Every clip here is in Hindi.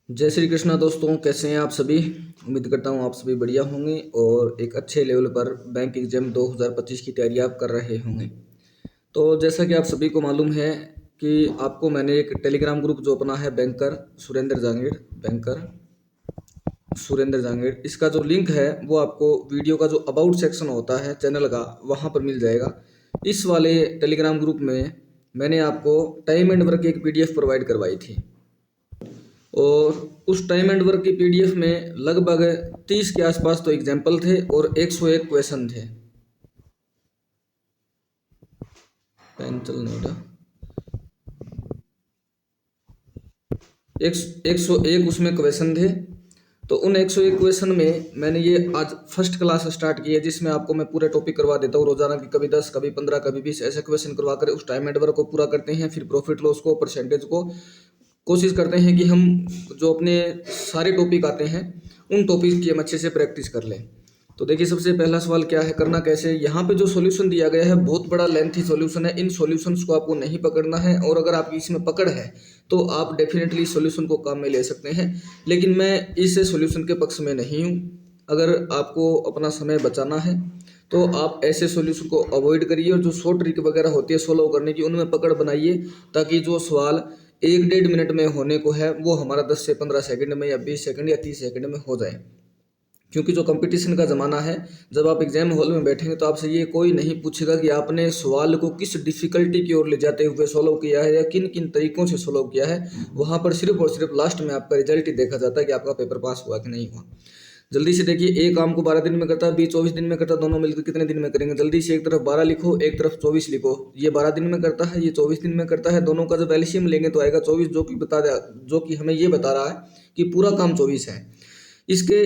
जय श्री कृष्णा दोस्तों, कैसे हैं आप सभी। उम्मीद करता हूं आप सभी बढ़िया होंगे और एक अच्छे लेवल पर बैंक एग्जाम 2025 की तैयारी आप कर रहे होंगे। तो जैसा कि आप सभी को मालूम है कि आपको मैंने एक टेलीग्राम ग्रुप जो अपना है बैंकर सुरेंद्र जांगीर, इसका जो लिंक है वो आपको वीडियो का जो अबाउट सेक्शन होता है चैनल का वहाँ पर मिल जाएगा। इस वाले टेलीग्राम ग्रुप में मैंने आपको टाइम एंड वर्क की एक PDF प्रोवाइड करवाई थी और उस टाइम एंड वर्क की PDF में लगभग 30 के आसपास तो एग्जाम्पल थे और 101 क्वेश्चन थे। पेंसिल नोटा 101 उसमें क्वेश्चन थे। तो उन 101 क्वेश्चन में मैंने ये आज फर्स्ट क्लास स्टार्ट की है, जिसमें आपको मैं पूरे टॉपिक करवा देता हूँ रोजाना की। कभी 10, कभी 15, कभी 20 ऐसे क्वेश्चन करवा कर उस टाइम एंड वर्क को पूरा करते हैं। फिर प्रॉफिट लॉस को, परसेंटेज को कोशिश करते हैं कि हम जो अपने सारे टॉपिक आते हैं उन टॉपिक की हम अच्छे से प्रैक्टिस कर लें। तो देखिए, सबसे पहला सवाल क्या है, करना कैसे। यहाँ पे जो सॉल्यूशन दिया गया है बहुत बड़ा लेंथी सॉल्यूशन है। इन सॉल्यूशंस को आपको नहीं पकड़ना है और अगर आपकी इसमें पकड़ है तो आप डेफिनेटली सॉल्यूशन को काम में ले सकते हैं। लेकिन मैं इस सॉल्यूशन के पक्ष में नहीं हूँ। अगर आपको अपना समय बचाना है तो आप ऐसे सॉल्यूशन को अवॉइड करिए और जो शॉर्ट ट्रिक वगैरह होती है सोल्व करने की, उनमें पकड़ बनाइए ताकि जो सवाल 1-1.5 मिनट में होने को है वो हमारा 10 से 15 सेकंड में या 20 सेकंड या 30 सेकंड में हो जाए। क्योंकि जो कंपटीशन का ज़माना है, जब आप एग्जाम हॉल में बैठेंगे तो आपसे ये कोई नहीं पूछेगा कि आपने सवाल को किस डिफ़िकल्टी की ओर ले जाते हुए सोल्व किया है या किन किन तरीकों से सोल्व किया है। वहाँ पर सिर्फ और सिर्फ लास्ट में आपका रिजल्ट ही देखा जाता है कि आपका पेपर पास हुआ कि नहीं हुआ। जल्दी से देखिए, एक काम को 12 दिन में करता है, बी 24 दिन में करता है, दोनों मिलकर कितने दिन में करेंगे। जल्दी से एक तरफ 12 लिखो, एक तरफ 24 लिखो। ये 12 दिन में करता है, ये 24 दिन में करता है। दोनों का जब एलसीएम लेंगे तो आएगा 24, जो कि हमें ये बता रहा है कि पूरा काम 24 है। इसके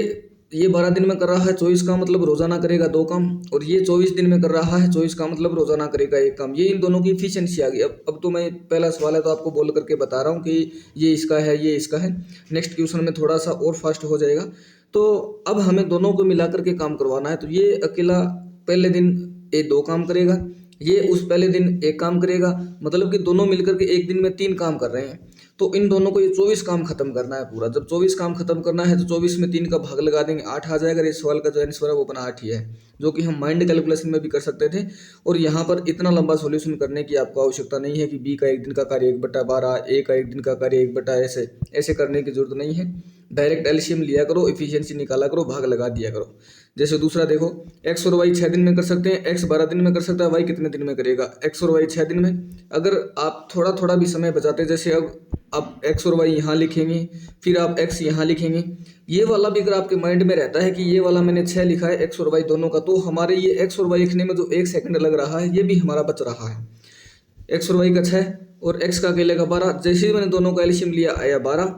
ये 12 दिन में कर रहा है 24 का मतलब रोजाना करेगा 2 काम, और ये 24 दिन में कर रहा है 24 का मतलब रोजाना करेगा 1 काम। ये इन दोनों की इफिशियंसी आ गई। अब तो मैं पहला सवाल है तो आपको बोल करके बता रहा हूँ कि ये इसका है, ये इसका है। नेक्स्ट क्वेश्चन में थोड़ा सा और फास्ट हो जाएगा। तो अब हमें दोनों को मिला करके काम करवाना है। तो ये अकेला पहले दिन ये 2 काम करेगा, ये उस पहले दिन 1 काम करेगा, मतलब कि दोनों मिलकर के एक दिन में 3 काम कर रहे हैं। तो इन दोनों को ये 24 काम खत्म करना है पूरा। जब 24 काम खत्म करना है तो 24 में 3 का भाग लगा देंगे, 8 आ जाएगा। इस सवाल का जो आंसर है वो अपना 8 ही है, जो कि हम माइंड कैलकुलेशन में भी कर सकते थे। और यहाँ पर इतना लंबा सॉल्यूशन करने की आपको आवश्यकता नहीं है कि बी का 1 दिन का कार्य 1/12, ए का 1 दिन का कार्य 1/, ऐसे ऐसे करने की जरूरत नहीं है। डायरेक्ट एलसीएम लिया करो, इफिशियंसी निकाला करो, भाग लगा दिया करो। जैसे दूसरा देखो, एक्स और वाई 6 दिन में कर सकते हैं, एक्स 12 दिन में कर सकता है, वाई कितने दिन में करेगा, एक्स और वाई 6 दिन में। अगर आप थोड़ा थोड़ा भी समय बचाते, जैसे अब आप एक्स और वाई यहाँ लिखेंगे, फिर आप एक्स यहाँ लिखेंगे, ये वाला भी अगर आपके माइंड में रहता है कि ये वाला मैंने 6 लिखा है एक्स और वाई दोनों का, तो हमारे ये एक्स और वाई लिखने में जो 1 सेकंड लग रहा है ये भी हमारा बच रहा है। एक्स और वाई का 6 और एक्स का अकेले का 12। जैसे ही मैंने दोनों का एलसीएम लिया आया 12।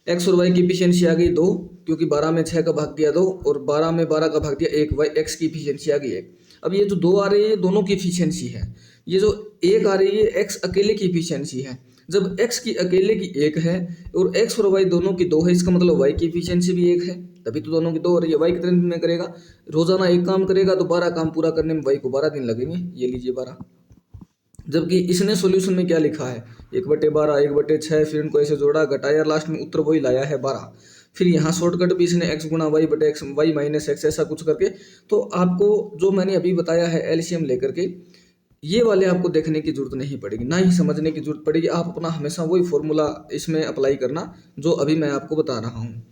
एक्स और वाई की इफिशियंसी आ गई 2, क्योंकि 12 में 6 का भाग दिया 2 और 12 में 12 का भाग दिया 1, वाई एक्स की इफिशियंसी आ गई 1। अब ये जो 2 आ रही है ये दोनों की इफिशियंसी है। ये जो 1 आ रही है एक्स अकेले की इफिशियंसी है। जब एक्स की अकेले की 1 है और एक्स और वाई दोनों की 2 है, इसका मतलब वाई की इफिशियंसी भी 1 है, तभी तो दोनों की 2 हो रही है। वाई कितने दिन में करेगा, रोजाना 1 काम करेगा, तो 12 काम पूरा करने में वाई को 12 दिन लगेंगे। ये लीजिए 12। जबकि इसने सॉल्यूशन में क्या लिखा है, 1/12, 1/6, फिर इनको ऐसे जोड़ा, घटाया, लास्ट में उत्तर वही लाया है 12। फिर यहाँ शॉर्टकट भी इसने x गुणा वाई बटे एक्स, वाई माइनस एक्स, ऐसा कुछ करके। तो आपको जो मैंने अभी बताया है एलसीएम लेकर के, ये वाले आपको देखने की जरूरत नहीं पड़ेगी, ना ही समझने की जरूरत पड़ेगी। आप अपना हमेशा वही फॉर्मूला इसमें अप्लाई करना जो अभी मैं आपको बता रहा हूँ।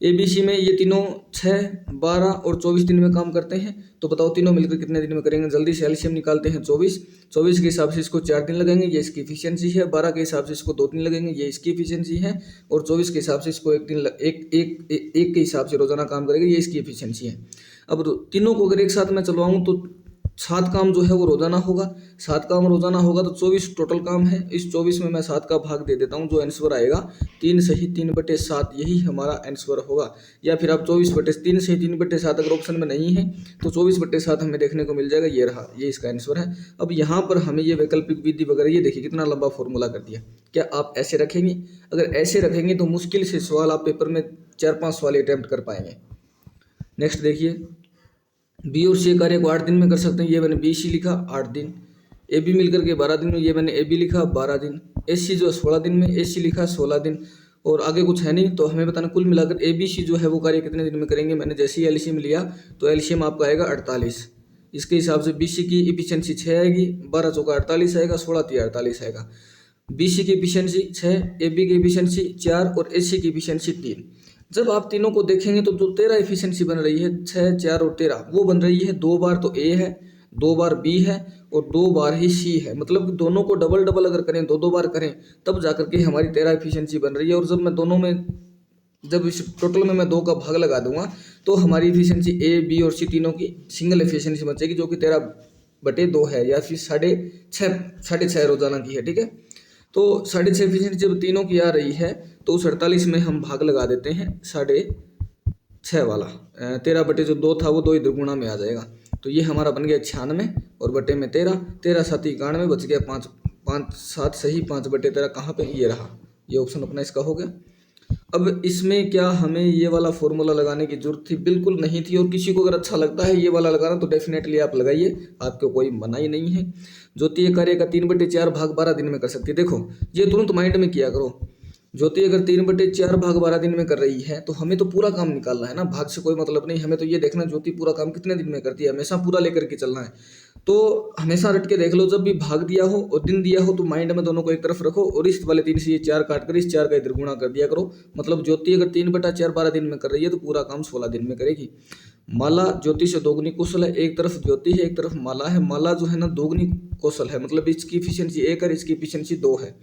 ABC में ये तीनों 6, 12 और 24 दिन में काम करते हैं। तो बताओ तीनों मिलकर कितने दिन में करेंगे। जल्दी से एलसीएम निकालते हैं। 24 के हिसाब से इसको 4 दिन लगेंगे, ये इसकी इफिशियंसी है। 12 के हिसाब से इसको 2 दिन लगेंगे, ये इसकी इफिशियंसी है। और 24 के हिसाब से इसको 1 दिन एक के हिसाब से रोजाना काम करेंगे, ये इसकी इफिशियंसी है। अब तीनों को अगर एक साथ मैं चलवाऊँ तो 7 काम जो है वो रोजाना होगा। 7 काम रोजाना होगा तो 24 टोटल काम है। इस 24 में मैं 7 का भाग दे देता हूँ, जो आंसर आएगा 3 सही 3/7, यही हमारा आंसर होगा। या फिर आप 24/3 सही 3/7 अगर ऑप्शन में नहीं है तो 24/7 हमें देखने को मिल जाएगा। ये रहा, ये इसका आंसर है। अब यहाँ पर हमें ये वैकल्पिक विधि वगैरह, ये देखिए कितना लंबा फॉर्मूला कर दिया। क्या आप ऐसे रखेंगे? अगर ऐसे रखेंगे तो मुश्किल से सवाल आप पेपर में 4-5 सवाल अटैम्प्ट कर पाएंगे। नेक्स्ट देखिए, बी और सी कार्य को 8 दिन में कर सकते हैं, ये मैंने BC लिखा 8 दिन। AB मिलकर के 12 दिन में, ये मैंने AB लिखा 12 दिन। SC जो 16 दिन में, SC लिखा 16 दिन। और आगे कुछ है नहीं, तो हमें बताना कुल मिलाकर ABC जो है वो कार्य कितने दिन में करेंगे। मैंने जैसे ही एलसीएम लिया तो एलसीएम आपका आएगा 48। इसके हिसाब से BC की इफिशियंसी 6 आएगी, 12 चौका 48 आएगा, 16 तिया 48 आएगा। BC की इफिशियंसी 6, AB की इफिशियंसी 4 और AC की इफिशियंसी 3। जब आप तीनों को देखेंगे तो जो 13 इफिशियंसी बन रही है 6, 4 और 13, वो बन रही है 2 बार तो A है, 2 बार B है और 2 बार ही C है। मतलब कि दोनों को डबल डबल अगर करें, 2 बार करें, तब जाकर के हमारी 13 इफिशियंसी बन रही है। और जब मैं दोनों में, जब इस टोटल में मैं 2 का भाग लगा दूंगा तो हमारी इफिशियंसी A, B और C तीनों की सिंगल इफिशियंसी बचेगी, जो कि 13/2 है या फिर 6.5 रोजाना की है। ठीक है, तो 6.5 इफिशियंसी जब तीनों की आ रही है तो उस 48 में हम भाग लगा देते हैं 6.5 वाला। 13/2 था वो 2 इधर गुणा में आ जाएगा, तो ये हमारा बन गया 96 और बटे में 13, 13 7 91 बच गया 5, 5 7 सही 5/13 कहाँ पे, ये रहा, ये ऑप्शन अपना इसका हो गया। अब इसमें क्या हमें ये वाला फॉर्मूला लगाने की जरूरत थी? बिल्कुल नहीं थी। और किसी को अगर अच्छा लगता है ये वाला लगाना तो डेफिनेटली आप लगाइए, आपको कोई मनाही नहीं है। ज्योति कार्य का 3/4 भाग 12 दिन में कर सकती है। देखो ये तुरंत माइंड में किया करो, ज्योति अगर 3/4 भाग 12 दिन में कर रही है तो हमें तो पूरा काम निकालना है ना, भाग से कोई मतलब नहीं। हमें तो ये देखना ज्योति पूरा काम कितने दिन में करती है, हमेशा पूरा लेकर के चलना है। तो हमेशा रट के देख लो, जब भी भाग दिया हो और दिन दिया हो तो माइंड में दोनों को एक तरफ रखो और इस वाले 3 से ये 4 काट कर इस 4 का इधर गुणा कर दिया करो। मतलब ज्योति अगर 3/4 12 दिन में कर रही है तो पूरा काम 16 दिन में करेगी। माला ज्योति से दोगुनी कुशल है, एक तरफ ज्योति है एक तरफ माला है। माला जो है ना दोगुनी कौशल है, मतलब इसकी इफिशियंसी 1 है, इसकी इफिशियंसी 2 है।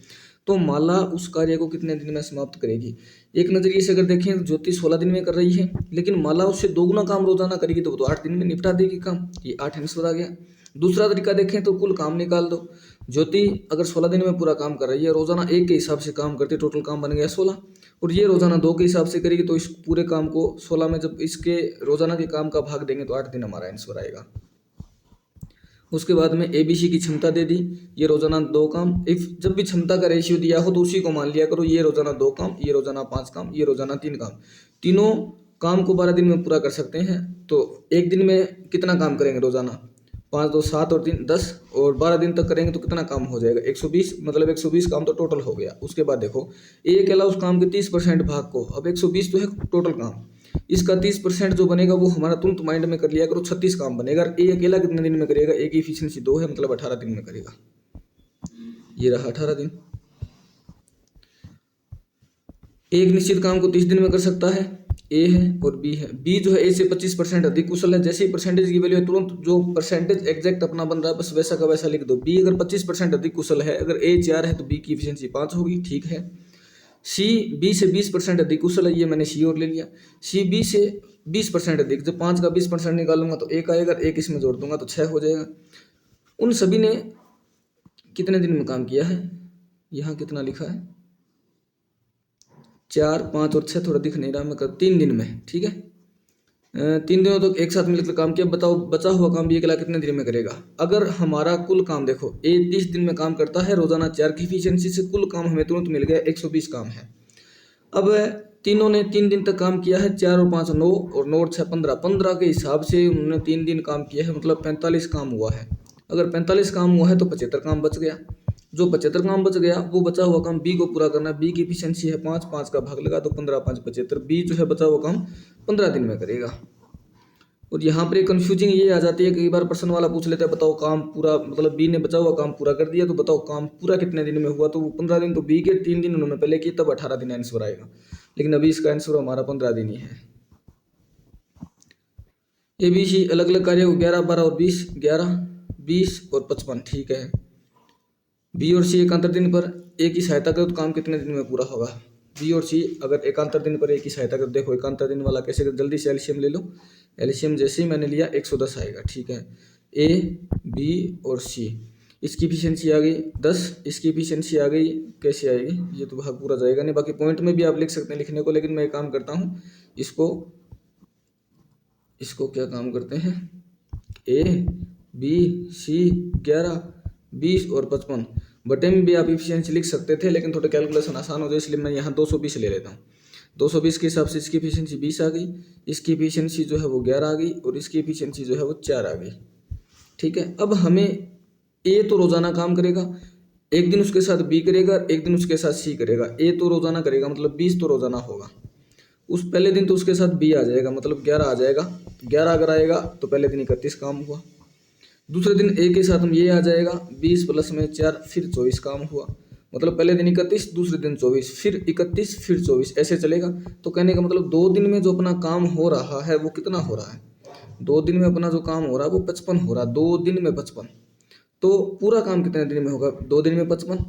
तो माला उस कार्य को कितने दिन में समाप्त करेगी? एक नजरिए से अगर देखें तो ज्योति 16 दिन में कर रही है, लेकिन माला उससे दोगुना काम रोजाना करेगी तो वो तो 8 दिन में निपटा देगी काम। ये 8 आंसर आ गया। दूसरा तरीका देखें तो कुल काम निकाल दो। ज्योति अगर 16 दिन में पूरा काम कर रही है, रोजाना 1 के हिसाब से काम करती है, टोटल काम बन गया 16, और ये रोजाना 2 के हिसाब से करेगी, तो इस पूरे काम को 16 में जब इसके रोजाना के काम का भाग देंगे तो 8 दिन हमारा आंसर आएगा। उसके बाद में ABC की क्षमता दे दी, ये रोजाना 2 काम। इफ जब भी क्षमता का रेशियो दिया हो तो उसी को मान लिया करो, ये रोजाना 2 काम, ये रोजाना 5 काम, ये रोजाना 3 काम। तीनों काम को 12 दिन में पूरा कर सकते हैं, तो एक दिन में कितना काम करेंगे रोजाना? 5 2 7 और 3 10, और 12 दिन तक करेंगे तो कितना काम हो जाएगा? 120, मतलब 120 काम तो टोटल हो गया। उसके बाद देखो ए अकेला उस काम के 30% भाग को, अब 120 तो है टोटल काम, इसका 30% जो बनेगा वो हमारा तुरंत माइंड में कर लिया करो, 36 काम बनेगा। ए अकेला कितने दिन में करेगा? ए की इफिशियंसी 2 है, मतलब 18 दिन में करेगा। ये रहा 18 दिन। एक निश्चित काम को 30 दिन में कर सकता है, ए है और बी है। बी जो है ए से 25% अधिक कुशल है। जैसे ही परसेंटेज की वैल्यू है तुरंत जो परसेंटेज एग्जैक्ट अपना बन रहा है बस वैसा का वैसा लिख दो। बी अगर 25% अधिक कुशल है, अगर ए 4 है तो बी की इफिशियंसी 5 होगी। ठीक है। सी बी से 20% अधिक कुशल है, ये मैंने सी और ले लिया। सी बी से 20% अधिक, जब 5 का 20% निकालूंगा तो 1 आएगा, 1 इसमें जोड़ दूंगा तो 6 हो जाएगा। उन सभी ने कितने दिन में काम किया है? यहाँ कितना लिखा है? 4 5 और 6 थोड़ा दिख नहीं रहा, मैं 3 दिन में। ठीक है, 3 दिनों तक एक साथ मिलकर काम किया। बताओ बचा हुआ काम भी अकेला कितने दिन में करेगा? अगर हमारा कुल काम देखो ए 30 दिन में काम करता है, रोजाना 4 की इफिशियंसी से कुल काम हमें तुरंत मिल गया 120 काम है। अब तीनों ने 3 दिन तक काम किया है, 4 और 5 9 और 9 और 6 15, 15 के हिसाब से उन्होंने 3 दिन काम किया है, मतलब 45 काम हुआ है। अगर 45 काम हुआ है तो 75 काम बच गया। जो 75 काम बच गया वो बचा हुआ काम बी को पूरा करना है। बी की इफिशियंसी है 5, 5 का भाग लगा तो 15 5 75। बी जो है बचा हुआ काम 15 दिन में करेगा। और यहाँ पर एक कन्फ्यूजिंग ये आ जाती है, कई बार प्रश्न वाला पूछ लेते हैं बताओ काम पूरा, मतलब बी ने बचा हुआ काम पूरा कर दिया तो बताओ काम पूरा कितने दिन में हुआ? तो वो 15 दिन, तो बी के 3 दिन उन्होंने पहले किए तब 18 दिन आंसर आएगा, लेकिन अभी इसका आंसर हमारा 15 दिन ही है। ए बी सी अलग अलग कार्य 11 12 और 20, 11 20 और 55। ठीक है। बी और सी एकांतर दिन पर ए की सहायता करो तो काम कितने दिन में पूरा होगा? बी और सी अगर एकांतर दिन पर ए की सहायता करो, देखो एकांतर दिन वाला कैसे, जल्दी से एलसीएम ले लो। एलसीएम जैसे ही मैंने लिया 110 आएगा। ठीक है। ए बी और सी, इसकी इफिशियंसी आ गई 10, इसकी इफिशियंसी आ गई, कैसे आएगी? ये तो भाग पूरा जाएगा नहीं, बाकी पॉइंट में भी आप लिख सकते हैं लिखने को, लेकिन मैं एक काम करता हूँ, इसको क्या काम करते हैं, ए बी सी 11 20 और 55 बटे में भी आप इफिशियंसी लिख सकते थे, लेकिन थोड़ा कैलकुलेशन आसान हो जाए इसलिए मैं यहाँ 220 ले लेता हूँ। 220 के हिसाब से इसकी इफिशियंसी 20 आ गई, इसकी इफिशियंसी जो है वो 11 आ गई और इसकी इफिशियंसी जो है वो 4 आ गई। ठीक है। अब हमें ए तो रोजाना काम करेगा, एक दिन उसके साथ बी करेगा, एक दिन उसके साथ सी करेगा। ए तो रोजाना करेगा मतलब 20 तो रोजाना होगा। उस पहले दिन तो उसके साथ बी आ जाएगा मतलब 11 आ जाएगा। 11 अगर आएगा तो पहले दिन 31 काम हुआ। दूसरे दिन ए के साथ में ये आ जाएगा 20 प्लस में 4 फिर 24 काम हुआ। मतलब पहले दिन 31, दूसरे दिन 24, फिर 31, फिर 24, ऐसे चलेगा। तो कहने का मतलब 2 दिन में जो अपना काम हो रहा है वो कितना हो रहा है? 2 दिन में अपना जो काम हो रहा है वो 55 हो रहा है। 2 दिन में 55, तो पूरा काम कितने दिन में होगा? 2 दिन में 55,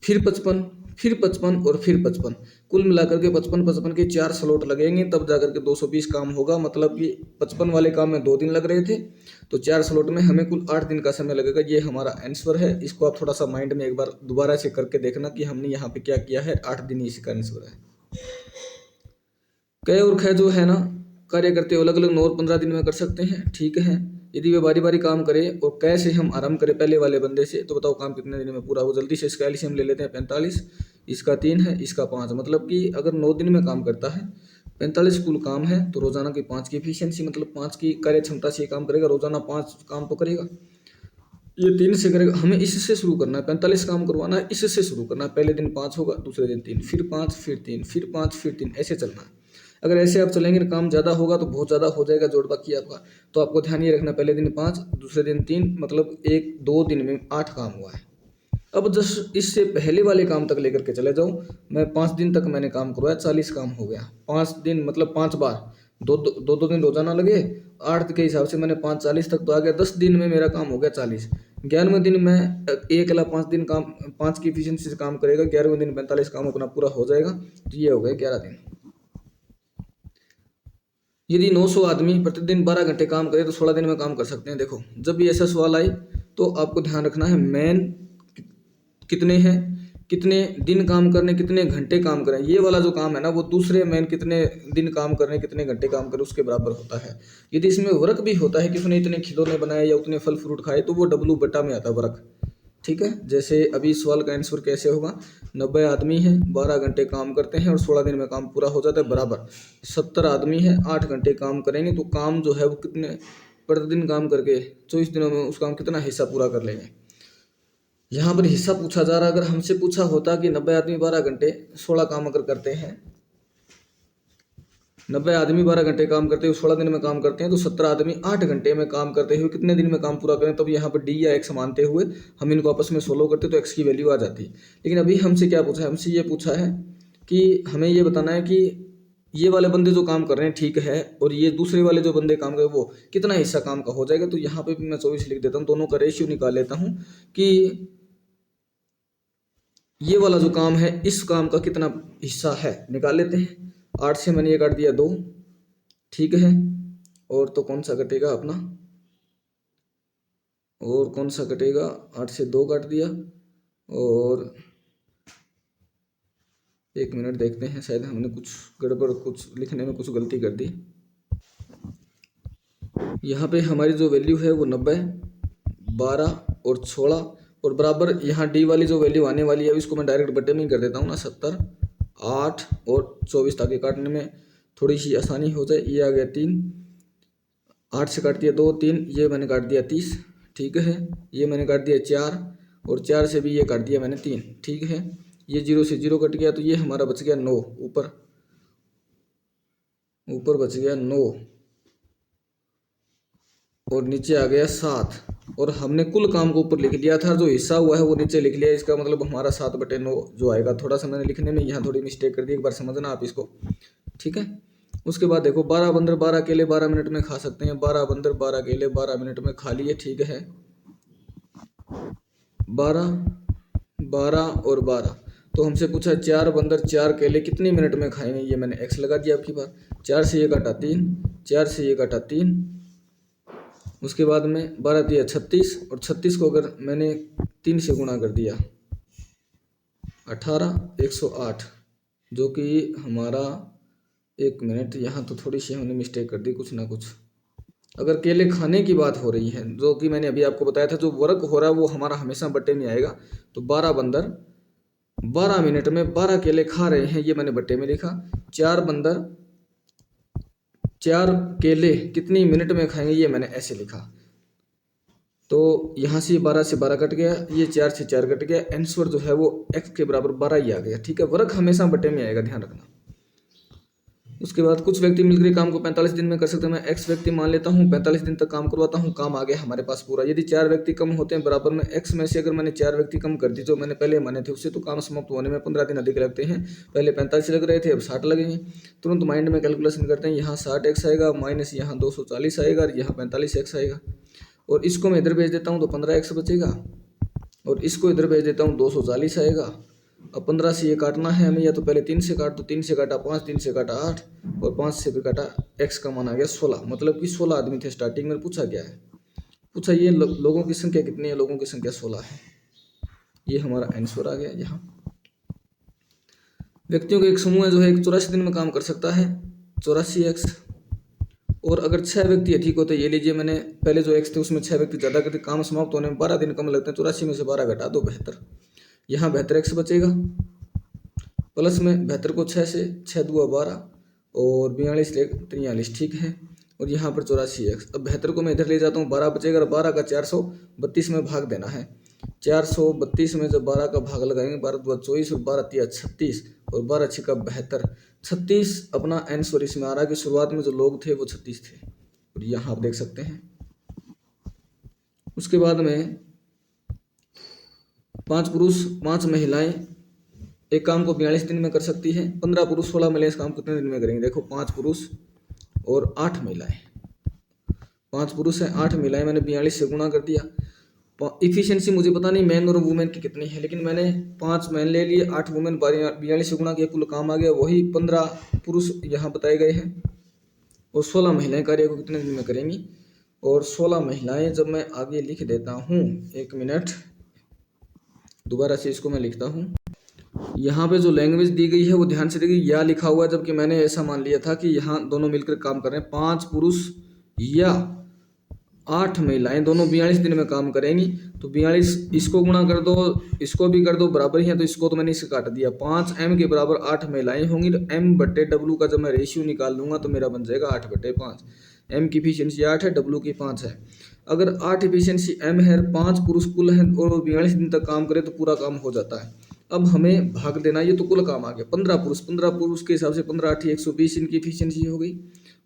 फिर 55, फिर 55 और फिर 55। कुल मिलाकर के 55 55 के 4 स्लॉट लगेंगे तब जाकर के 220 काम होगा। मतलब कि 55 वाले काम में 2 दिन लग रहे थे, तो 4 स्लॉट में हमें कुल 8 दिन का समय लगेगा। ये हमारा आंसर है। इसको आप थोड़ा सा माइंड में एक बार दोबारा से करके देखना कि हमने यहाँ पे क्या किया है। 8 दिन ही इसका आंसर है। क और ख जो है ना, कार्य करते अलग अलग 9 और 15 दिन में कर सकते हैं, ठीक है। यदि वे बारी बारी काम करें और कैसे हम आरंभ करें पहले वाले बंदे से, तो बताओ काम कितने दिन में पूरा हो? जल्दी से इसका एलसीएम ले लेते हैं। 45, इसका 3 है, इसका 5। मतलब कि अगर 9 दिन में काम करता है, 45 कुल काम है, तो रोजाना की 5 की एफिशिएंसी मतलब 5 की कार्य क्षमता से काम करेगा। रोजाना 5 काम तो करेगा। ये 3 से करेगा। हमें इससे शुरू करना है, 45 काम करवाना है, इससे शुरू करना है। पहले दिन 5 होगा, दूसरे दिन 3, फिर 5, फिर 3, फिर 5, फिर 3, ऐसे चलना है। अगर ऐसे आप चलेंगे ना, काम ज़्यादा होगा तो बहुत ज़्यादा हो जाएगा जोड़ बाकी आपका। तो आपको ध्यान ये रखना, पहले दिन 5, दूसरे दिन 3, मतलब 1-2 दिन में 8 काम हुआ है। अब जस्ट इससे पहले वाले काम तक लेकर के चले जाओ। मैं 5 दिन तक मैंने काम करवाया, 40 काम हो गया। 5 दिन मतलब 5 बार, दो दिन रोजाना लगे। 8 के हिसाब से मैंने 5 40 तक तो आ गया। 10 दिन में मेरा काम हो गया 40। 11वें दिन मैं एक अला 5 दिन काम, 5 की एफिशिएंसी से काम करेगा। 11वें दिन 45 काम अपना पूरा हो जाएगा। तो ये हो गए 11 दिन। यदि 900 आदमी प्रतिदिन 12 घंटे काम करे तो 16 दिन में काम कर सकते हैं। देखो, जब भी ऐसा सवाल आए तो आपको ध्यान रखना है मैन कितने हैं, कितने दिन काम करने, कितने घंटे काम करें। ये वाला जो काम है ना, वो दूसरे मैन कितने दिन काम करने, कितने घंटे काम करें उसके बराबर होता है। यदि इसमें वर्क भी होता है कि उसने इतने खिलौने बनाए या उतने फल फ्रूट खाए, तो वो डब्लू बटा में आता है वर्क, ठीक है। जैसे अभी सवाल का आंसर कैसे होगा? 90 आदमी हैं, 12 घंटे काम करते हैं और 16 दिन में काम पूरा हो जाता है, बराबर 70 आदमी हैं, 8 घंटे काम करेंगे तो काम जो है वो कितने प्रतिदिन काम करके 24 दिनों में उस काम कितना हिस्सा पूरा कर लेंगे। यहाँ पर हिस्सा पूछा जा रहा है। अगर हमसे पूछा होता कि 90 आदमी 12 घंटे 16 काम अगर करते हैं, 90 आदमी 12 घंटे काम करते हुए 16 दिन में काम करते हैं, तो 17 आदमी 8 घंटे में काम करते हुए कितने दिन में काम पूरा करें। तब यहाँ पर डी या एक्स मानते हुए हम इनको आपस में सोल्व करते तो एक्स की वैल्यू आ जाती। लेकिन अभी हमसे क्या पूछा है? हमसे ये पूछा है कि हमें ये बताना है कि ये वाले बंदे जो काम कर रहे हैं ठीक है, और ये दूसरे वाले जो बंदे काम कर रहे हैं वो कितना हिस्सा काम का हो जाएगा। तो यहाँ पे भी मैं 24 लिख देता हूँ, दोनों का रेशियो निकाल लेता हूँ कि ये वाला जो काम है इस काम का कितना हिस्सा है, निकाल लेते हैं। 8 से मैंने ये काट दिया 2, ठीक है। और तो कौन सा कटेगा अपना, और कौन सा कटेगा? 8 से 2 काट दिया। और 1 मिनट देखते हैं, शायद हमने कुछ गड़बड़, कुछ लिखने में कुछ गलती कर दी। यहाँ पे हमारी जो वैल्यू है वो 90, 12 और 16 और बराबर यहाँ डी वाली जो वैल्यू आने वाली है इसको मैं डायरेक्ट बटे में ही कर देता हूँ ना, 70, 8 और 24, ताकि काटने में थोड़ी सी आसानी हो जाए। ये आ गया 3, 8 से काट दिया 2, 3, ये मैंने काट दिया 30, ठीक है। ये मैंने काट दिया 4 और 4 से भी ये काट दिया मैंने 3, ठीक है। ये 0 से 0 कट गया, तो ये हमारा बच गया 9, ऊपर बच गया 9 और नीचे आ गया 7। और हमने कुल काम को ऊपर लिख लिया था, जो हिस्सा हुआ है वो नीचे लिख लिया। इसका मतलब हमारा 7/9 जो आएगा। थोड़ा सा मैंने लिखने में यहाँ थोड़ी मिस्टेक कर दी, एक बार समझना आप इसको, ठीक है। उसके बाद देखो, 12 बंदर 12 केले 12 मिनट में खा सकते हैं। 12 बंदर 12 केले 12 मिनट में खा लिए, ठीक है। 12, 12 और 12, तो हमसे पूछा 4 बंदर 4 केले कितनी मिनट में खाएंगे। ये मैंने एक्स लगा दिया आपकी बार। 4 से ये काटा 3, 4 से ये काटा 3। उसके बाद में 12 दिया 36, और 36 को अगर मैंने 3 से गुणा कर दिया 18, 108, जो कि हमारा, 1 मिनट, यहाँ तो थोड़ी सी हमने मिस्टेक कर दी कुछ ना कुछ। अगर केले खाने की बात हो रही है, जो कि मैंने अभी आपको बताया था, जो वर्क हो रहा है वो हमारा हमेशा बट्टे में आएगा। तो 12 बंदर 12 मिनट में 12 केले खा रहे हैं, ये मैंने बट्टे में लिखा। 4 बंदर 4 केले कितनी मिनट में खाएंगे, ये मैंने ऐसे लिखा। तो यहाँ से 12 से 12 कट गया, ये 4 से 4 कट गया, आंसर जो है वो x के बराबर 12 ही आ गया। ठीक है, वर्ग हमेशा बटे में आएगा, ध्यान रखना। उसके बाद कुछ व्यक्ति मिलकर काम को 45 दिन में कर सकते हैं। मैं x व्यक्ति मान लेता हूँ, 45 दिन तक काम करवाता हूँ, काम आ गया हमारे पास पूरा। यदि 4 व्यक्ति कम होते हैं बराबर में x में से अगर मैंने 4 व्यक्ति कम कर दी जो मैंने पहले माने थे उससे, तो काम समाप्त होने में 15 दिन अधिक लगते हैं। पहले 45 लग रहे थे, अब 60 लगेंगे। तुरंत माइंड में कैलकुलेशन करते हैं, यहाँ 60x आएगा माइनस यहाँ 240 आएगा और यहाँ 45x आएगा। और इसको मैं इधर भेज देता हूँ तो 15x बचेगा, और इसको इधर भेज देता हूँ 240 आएगा। अब 15 से ये काटना है हमें, या तो पहले 3 से काट, तो 3 से काटा 5, 3 से काटा 8 और 5 से भी काटा, x का मान आ गया 16। मतलब कि 16 आदमी थे स्टार्टिंग में। पूछा क्या है, पूछा ये लोगों की संख्या कितनी है, लोगों की संख्या 16 है। ये हमारा आंसर आ गया। यहाँ व्यक्तियों का एक समूह है जो है 84 दिन में काम कर सकता है, 84x। और अगर 6 व्यक्ति अधिक होते, ये लीजिए मैंने पहले जो x थे उसमें 6 व्यक्ति ज़्यादा करते, काम समाप्त होने में 12 दिन कम लगते हैं, 84 में से 12 घटा दो 72, यहाँ 72x बचेगा। प्लस में 72 को 6 से, 6 दूआ 12 और 42 ले 43, ठीक है। और यहाँ पर 84x। अब 72 को मैं इधर ले जाता हूँ, 12 बचेगा, और 12 का 432 में भाग देना है। 432 में जब 12 का भाग लगाएंगे, 12 दूआ 24 और 12 तिया 36 और 12 छिका 72, 36 अपना आंसर इसमें आ रहा है कि शुरुआत में जो लोग थे वो 36 थे। और यहाँ आप देख सकते हैं। उसके बाद में 5 पुरुष 5 महिलाएं एक काम को 42 दिन में कर सकती है। 15 पुरुष 16 महिलाएं इस काम को कितने दिन में करेंगे? देखो 5 पुरुष और 8 महिलाएं, 5 पुरुष हैं 8 महिलाएं, मैंने 42 से गुणा कर दिया। इफिशियंसी मुझे पता नहीं मैन और वुमेन की कितनी है, लेकिन मैंने 5 मैन ले लिए, 8 वुमेन, 42 से गुणा किया, कुल काम आ गया वही 15 पुरुष यहाँ बताए गए हैं। और 16 महिलाएं कार्य को कितने दिन में करेंगी? और 16 महिलाएं जब मैं आगे लिख देता हूँ, 1 मिनट, दोबारा से इसको मैं लिखता हूँ। यहाँ पे जो लैंग्वेज दी गई है वो ध्यान से देखिए, या लिखा हुआ है, जबकि मैंने ऐसा मान लिया था कि यहाँ दोनों मिलकर काम कर रहे हैं। 5 पुरुष या 8 महिलाएं दोनों 42 दिन में काम करेंगी। तो 42 इसको गुणा कर दो, इसको भी कर दो, बराबर ही है, तो इसको तो मैंने इससे काट दिया। 5m के बराबर 8 महिलाएं होंगी, तो m बट्टे w का जब मैं रेशियो निकाल लूंगा तो मेरा बन जाएगा 8/5। m की इफिशियंसी 8 है, w की 5 है। अगर 8 इफिशियंसी m है, 5 पुरुष कुल है और 42 दिन तक काम करे तो पूरा काम हो जाता है। अब हमें भाग देना, ये तो कुल काम आ गया। 15 पुरुष के हिसाब से 15 8 120 इनकी इफिशियंसी हो गई,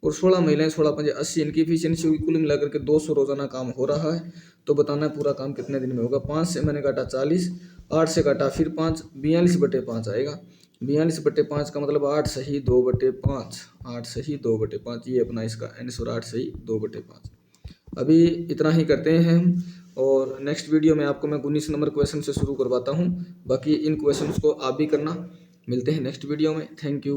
और 16 महिलाएं 16 5 80 इनकी इफिशियंसी होगी। कुल मिलाकर के 200 रोजाना काम हो रहा है। तो बताना है पूरा काम कितने दिन में होगा। 5 से मैंने काटा 40, 8 से काटा फिर 5, 42/5 आएगा। 42/5 का मतलब 8 सही 2/5, 8 सही 2/5, ये अपना इसका आंसर 8 सही 2/5। अभी इतना ही करते हैं हम, और नेक्स्ट वीडियो में आपको मैं 19 नंबर क्वेश्चन से शुरू करवाता हूँ। बाकी इन क्वेश्चंस को आप भी करना। मिलते हैं नेक्स्ट वीडियो में। Thank you.